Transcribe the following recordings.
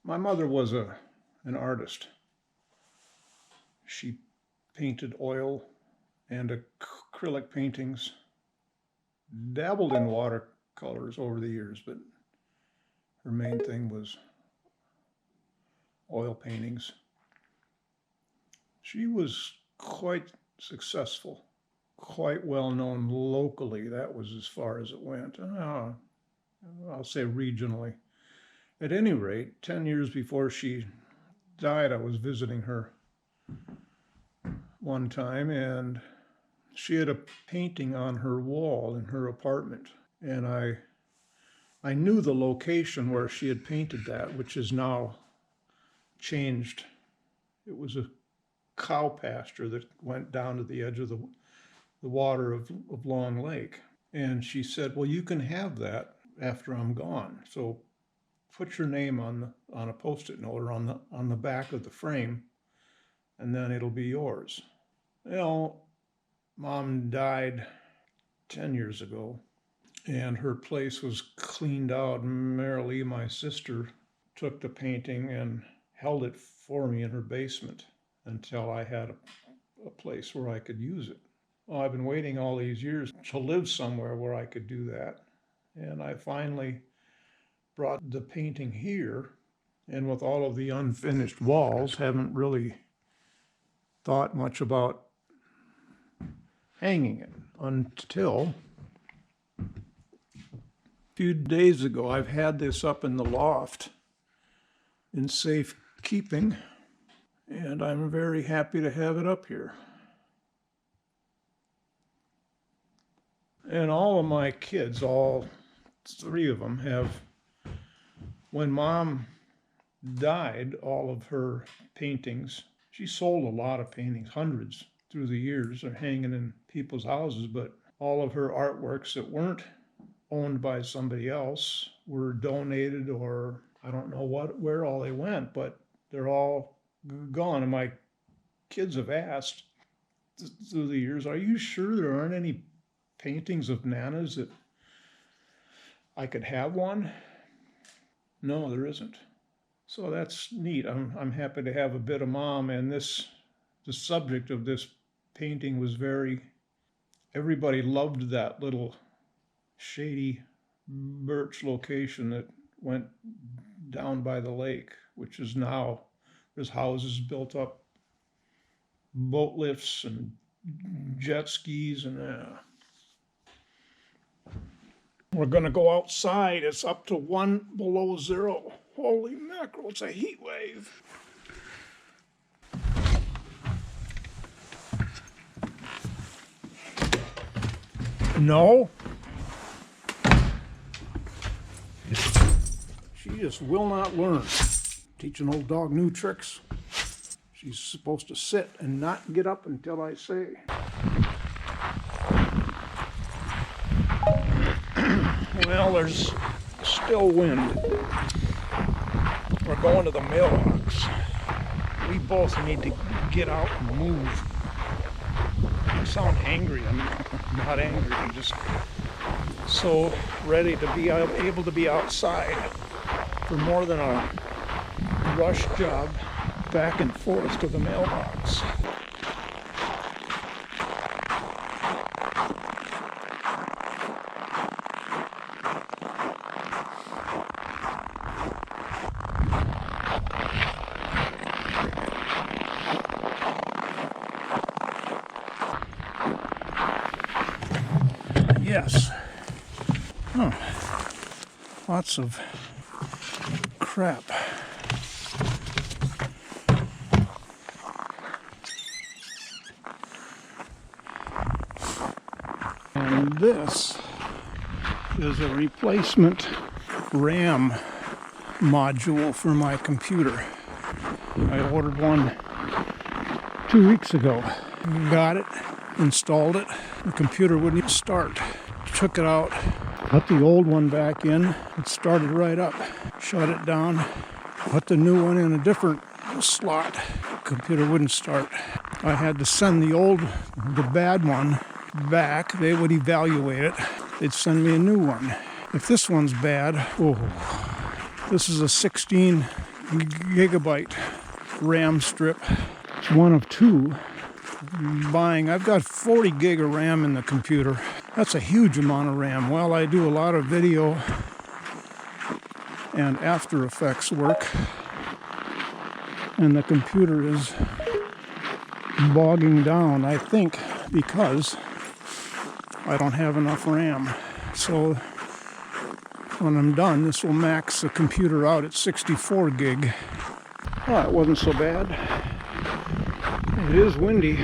My mother was an artist. She painted oil and acrylic paintings, dabbled in watercolors over the years, but her main thing was oil paintings. She was quite successful, quite well known locally. That was as far as it went. I'll say regionally. At any rate, 10 years before she died, I was visiting her one time, and she had a painting on her wall in her apartment. And I knew the location where she had painted that, which is now changed. It was a cow pasture that went down to the edge of the water of Long Lake. And she said, well, you can have that after I'm gone. So put your name on a Post-it note or on the back of the frame, and then it'll be yours. You know, Mom died 10 years ago, and her place was cleaned out. Marilee, my sister, took the painting and held it for me in her basement until I had a place where I could use it. Well, I've been waiting all these years to live somewhere where I could do that. And I finally brought the painting here, and with all of the unfinished walls, haven't really thought much about hanging it until a few days ago. I've had this up in the loft in safe keeping, and I'm very happy to have it up here. And all of my kids, all three of them, have, when Mom died, all of her paintings, she sold a lot of paintings, hundreds through the years, are hanging in people's houses, but all of her artworks that weren't owned by somebody else were donated, or I don't know where all they went, but they're all gone. And my kids have asked through the years, are you sure there aren't any paintings of Nana's that I could have one? No, there isn't. So that's neat. I'm happy to have a bit of Mom, and the subject of this painting was everybody loved that little shady birch location that went down by the lake, which is now, there's houses built up, boat lifts and jet skis, and we're gonna go outside. It's up to 1 below zero. Holy mackerel, it's a heat wave. No. She just will not learn. Teach an old dog new tricks. She's supposed to sit and not get up until I say. Well, there's still wind. We're going to the mailbox. We both need to get out and move. I sound angry. I'm not angry. I'm just so ready to be able to be outside for more than a rush job back and forth to the mailbox. Yes. Huh. Lots of crap. And this is a replacement RAM module for my computer. I ordered one 2 weeks ago. Got it, installed it. The computer wouldn't even start. Took it out, put the old one back in. It started right up. Shut it down, put the new one in a different slot. Computer wouldn't start. I had to send the bad one back. They would evaluate it. They'd send me a new one. If this one's bad, this is a 16 gigabyte RAM strip. It's one of two buying. I've got 40 gig of RAM in the computer. That's a huge amount of RAM. Well, I do a lot of video and After Effects work, and the computer is bogging down, I think, because I don't have enough RAM. So when I'm done, this will max the computer out at 64 gig. Oh, it wasn't so bad. It is windy.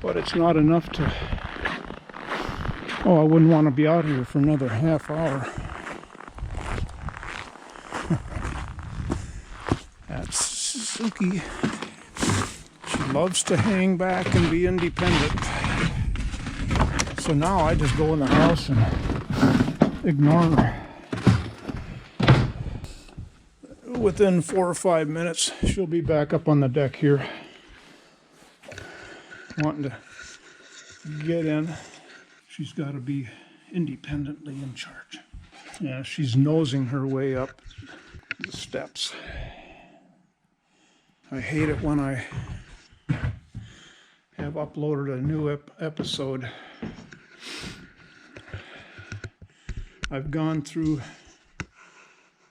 But it's not enough to... Oh, I wouldn't want to be out here for another half hour. That's Suki. She loves to hang back and be independent. So now I just go in the house and ignore her. Within 4 or 5 minutes, she'll be back up on the deck here, wanting to get in. She's got to be independently in charge. Yeah, she's nosing her way up the steps. I hate it when I have uploaded a new episode. I've gone through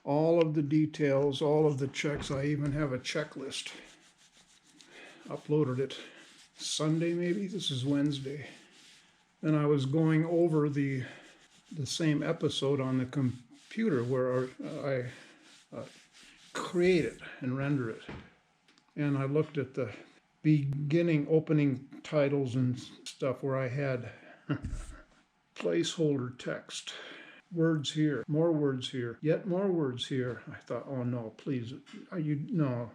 all of the details, all of the checks. I even have a checklist. Uploaded it Sunday maybe? This is Wednesday. And I was going over the same episode on the computer where I create it and render it. And I looked at the beginning opening titles and stuff where I had placeholder text. Words here, more words here, yet more words here. I thought, oh no, please, no.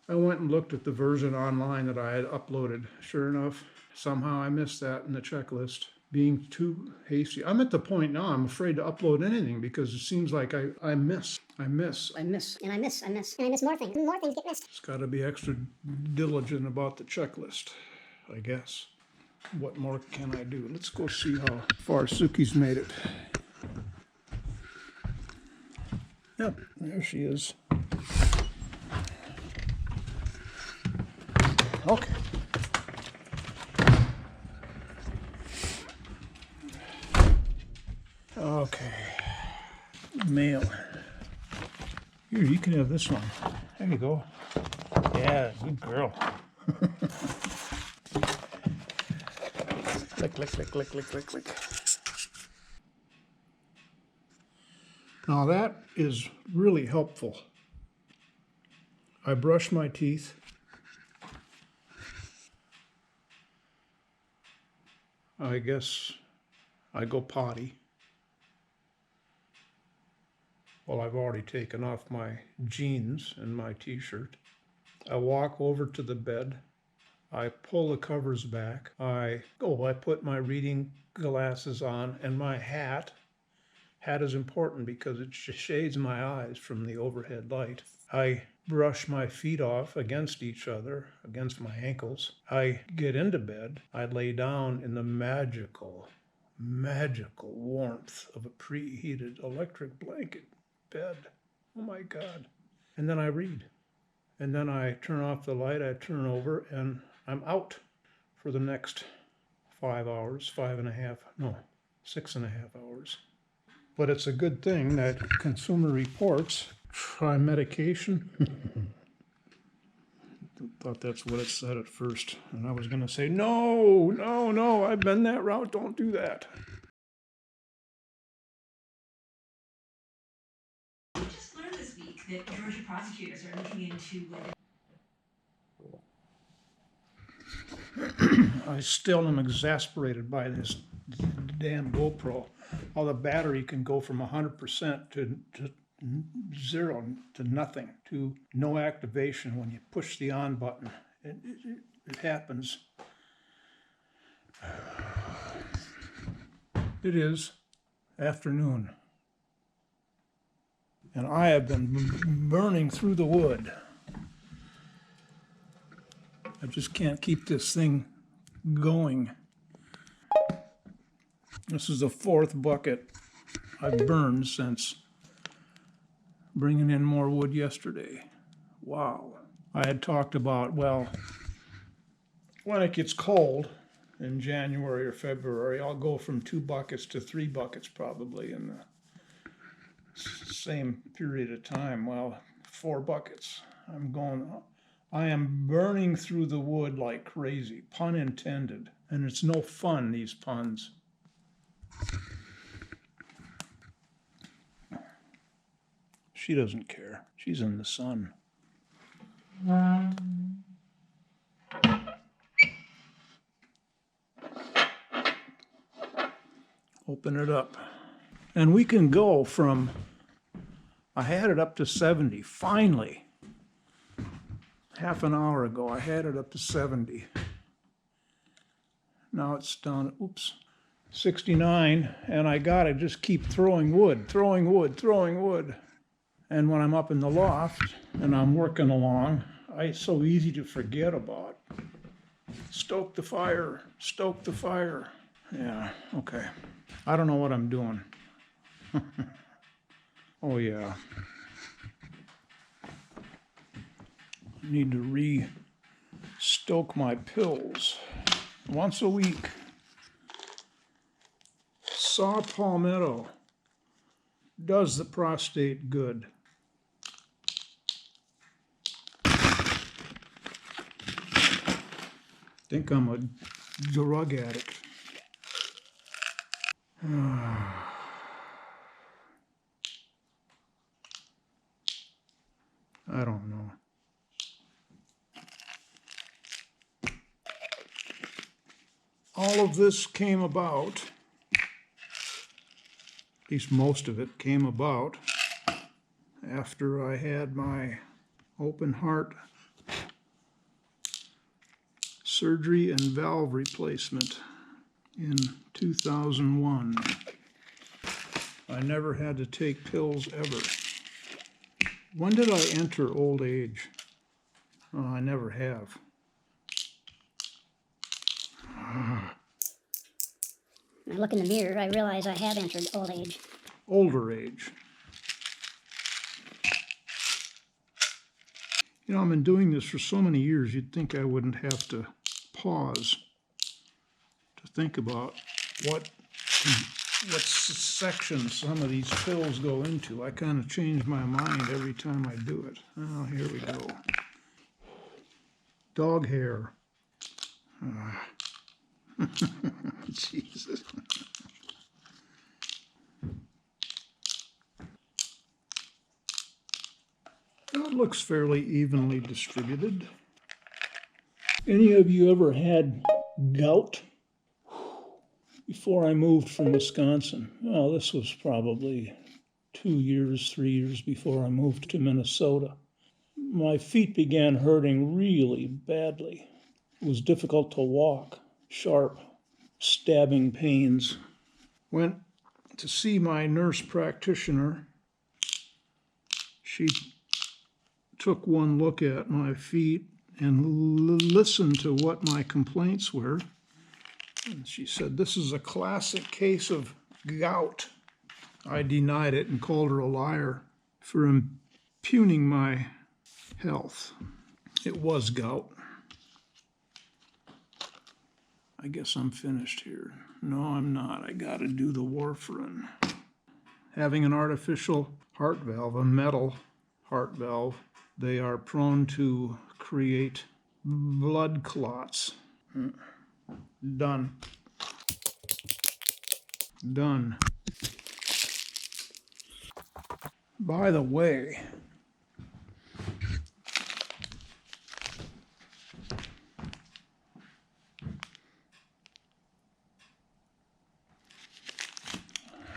I went and looked at the version online that I had uploaded. Sure enough, somehow I missed that in the checklist. Being too hasty. I'm at the point now I'm afraid to upload anything because it seems like I miss. And I miss more things. More things get missed. It's got to be extra diligent about the checklist, I guess. What more can I do? Let's go see how far Suki's made it. Yep, there she is. Okay. Okay. Mail. Here, you can have this one. There you go. Yeah, good girl. Click, click, click, click, click, click, click. Now that is really helpful. I brush my teeth. I guess I go potty. Well, I've already taken off my jeans and my t-shirt. I walk over to the bed. I pull the covers back. I put my reading glasses on and my hat. Hat is important because it shades my eyes from the overhead light. I brush my feet off against each other, against my ankles. I get into bed. I lay down in the magical warmth of a preheated electric blanket bed. Oh my God. And then I read. And then I turn off the light, I turn over, and I'm out for the next 5 hours, 6.5 hours. But it's a good thing that Consumer Reports try medication. Thought that's what it said at first. And I was going to say, no, I've been that route. Don't do that. We just learned this week that Georgia prosecutors are looking into whether... I still am exasperated by this damn GoPro. How the battery can go from 100% to zero, to nothing, to no activation when you push the on button. It happens. It is afternoon. And I have been burning through the wood. I just can't keep this thing going. This is the 4th bucket I've burned since bringing in more wood yesterday. Wow. I had talked about, well, when it gets cold in January or February, I'll go from 2 buckets to 3 buckets probably in the same period of time. Well, 4 buckets. I am burning through the wood like crazy, pun intended. And it's no fun, these puns. She doesn't care. She's in the sun. Open it up. And we can go from, I had it up to 70, finally. Half an hour ago, I had it up to 70. Now it's down at, 69, and I gotta just keep throwing wood. And when I'm up in the loft and I'm working along, it's so easy to forget about. Stoke the fire. Yeah, okay. I don't know what I'm doing. Oh yeah. I need to re-stoke my pills once a week. Saw palmetto does the prostate good. Think I'm a drug addict. I don't know. All of this came about, at least most of it came about, after I had my open heart surgery and valve replacement in 2001. I never had to take pills ever. When did I enter old age? Oh, I never have. When I look in the mirror, I realize I have entered old age. Older age. You know, I've been doing this for so many years, you'd think I wouldn't have to pause to think about what section some of these pills go into. I kind of change my mind every time I do it. Oh, here we go. Dog hair. Jesus. It looks fairly evenly distributed. Any of you ever had gout? Before I moved from Wisconsin, well, this was probably 2 years, 3 years before I moved to Minnesota. My feet began hurting really badly. It was difficult to walk, sharp, stabbing pains. Went to see my nurse practitioner. She took one look at my feet and listened to what my complaints were. And she said, "This is a classic case of gout." I denied it and called her a liar for impugning my health. It was gout. I guess I'm finished here. No, I'm not. I gotta do the warfarin. Having an artificial heart valve, a metal heart valve, they are prone to create blood clots. Done. By the way,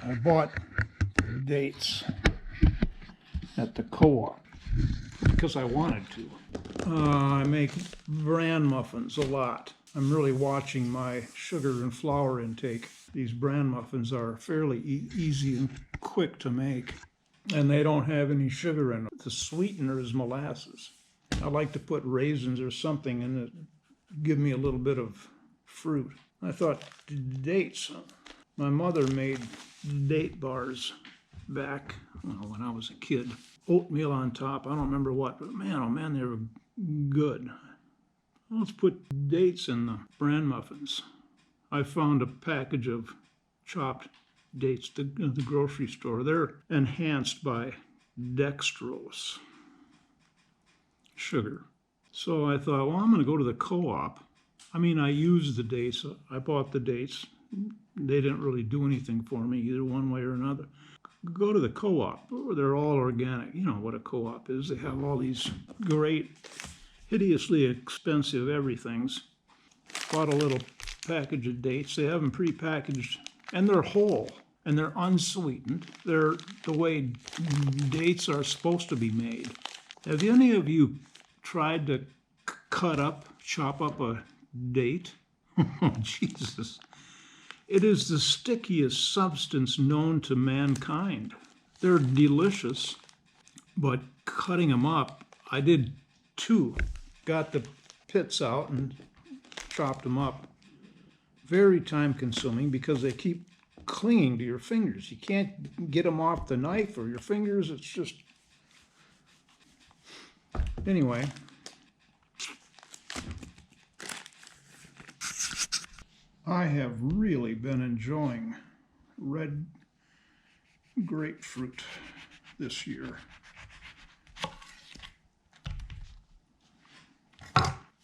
I bought dates at the co-op because I wanted to. I make bran muffins a lot. I'm really watching my sugar and flour intake. These bran muffins are fairly easy and quick to make, and they don't have any sugar in them. The sweetener is molasses. I like to put raisins or something in it, give me a little bit of fruit. I thought, dates, My mother made date bars back when I was a kid. Oatmeal on top, I don't remember what, but man, oh man, they were good. Let's put dates in the bran muffins. I found a package of chopped dates at the grocery store. They're enhanced by dextrose sugar. So I thought, well, I'm going to go to the co-op. I mean, I used the dates. I bought the dates. They didn't really do anything for me, either one way or another. Go to the co-op. They're all organic. You know what a co-op is. They have all these great, hideously expensive everythings. Bought a little package of dates. They have them pre-packaged, and they're whole, and they're unsweetened. They're the way dates are supposed to be made. Have any of you tried to chop up a date? Oh, Jesus. It is the stickiest substance known to mankind. They're delicious, but cutting them up, I did two. Got the pits out and chopped them up. Very time consuming because they keep clinging to your fingers. You can't get them off the knife or your fingers. It's just... Anyway. I have really been enjoying red grapefruit this year.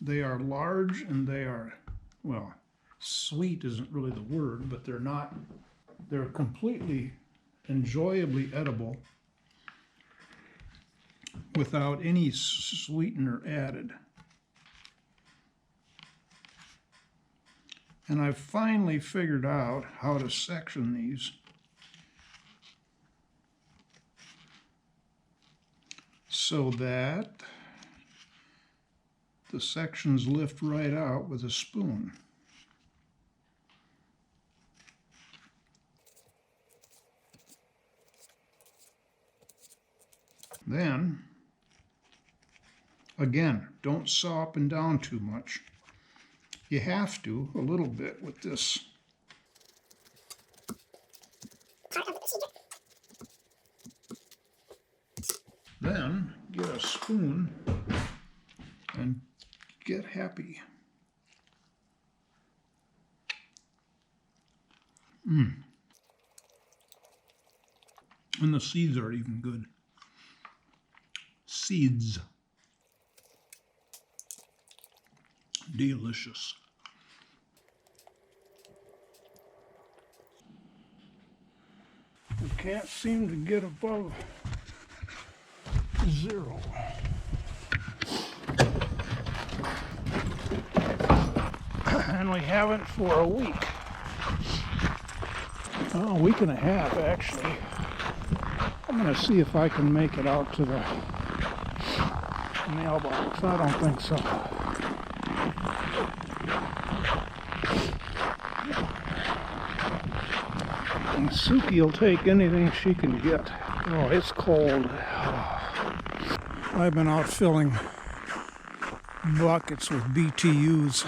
They are large and they are, well, sweet isn't really the word, but they're completely enjoyably edible without any sweetener added. And I've finally figured out how to section these so that the sections lift right out with a spoon. Then, again, don't saw up and down too much. You have to, a little bit with this. Then, get a spoon and get happy. And the seeds are even good. Seeds. Delicious. We can't seem to get above 0. And we haven't for a week. Oh, a week and a half, actually. I'm going to see if I can make it out to the mailbox. I don't think so. And Suki will take anything she can get. Oh, it's cold. I've been out filling buckets with BTUs,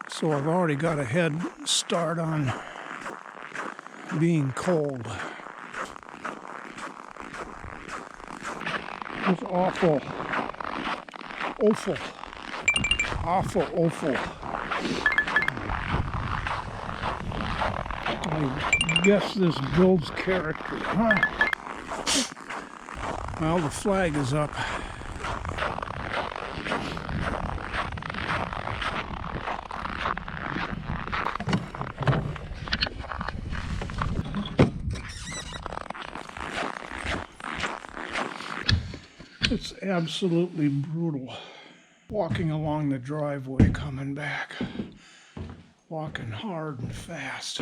so I've already got a head start on being cold. It's awful. I guess this builds character, huh? Well, the flag is up. It's absolutely brutal. Walking along the driveway coming back. Walking hard and fast.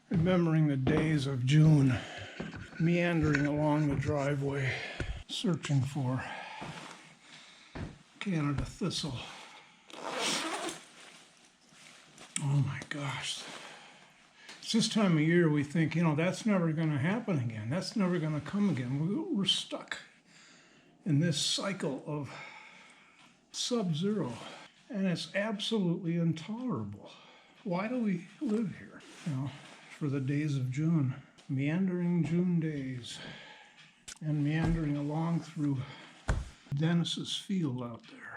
Remembering the days of June. Meandering along the driveway. Searching for Canada thistle. Oh my gosh. It's this time of year we think, that's never going to happen again. That's never going to come again. We're stuck in this cycle of sub-zero. And it's absolutely intolerable. Why do we live here? For the days of June, meandering June days, and meandering along through Dennis's field out there.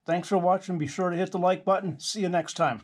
Thanks for watching. Be sure to hit the like button. See you next time.